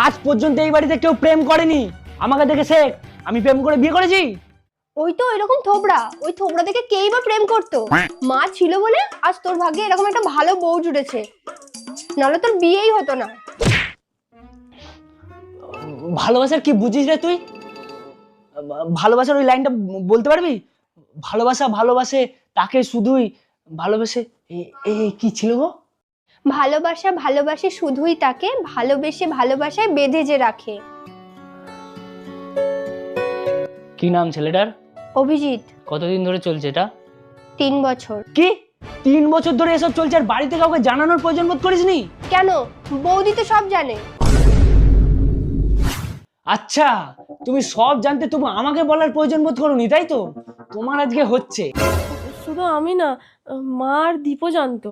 আজ পর্যন্ত এই বাড়িতে কেউ প্রেম করেনি, আমাকে দেখে শেখ। আমি প্রেম করে বিয়ে করেছি? ওই তো এরকম থোবড়া, ওই থোবড়া থেকে কেই বা প্রেম করতো? মা ছিল বলে আজ তোর ভাগ্যে এরকম একটা ভালো বউ জুটেছে, নাহলে তোর বিয়েই হতো না। ভালোবাসার কি বুঝিস রে তুই? ভালোবাসার ওই লাইনটা বলতে পারবি? ভালোবাসা ভালোবাসে তাকে শুধুই ভালোবাসে। কি ছিল গো? ভালোবাসা ভালোবাসে শুধুই তাকে, ভালোবেসে ভালোবাসায় বেঁধে যে রাখে। কি নাম ছেলেটার? অভিজিৎ। কতদিন ধরে চলছে এটা? 3 বছর। কি 3 বছর ধরে এসব চলছে আর বাড়িতে কাউকে জানানোর প্রয়োজন বোধ করিসনি? কেন, বৌদি তো সব জানে। আচ্ছা, তুমি সব জানতে তবু আমাকে বলার প্রয়োজন বোধ করোনি, তাই তো? তোমার আজকে হচ্ছে। শুধু আমি না, মা আর দীপও জানতো।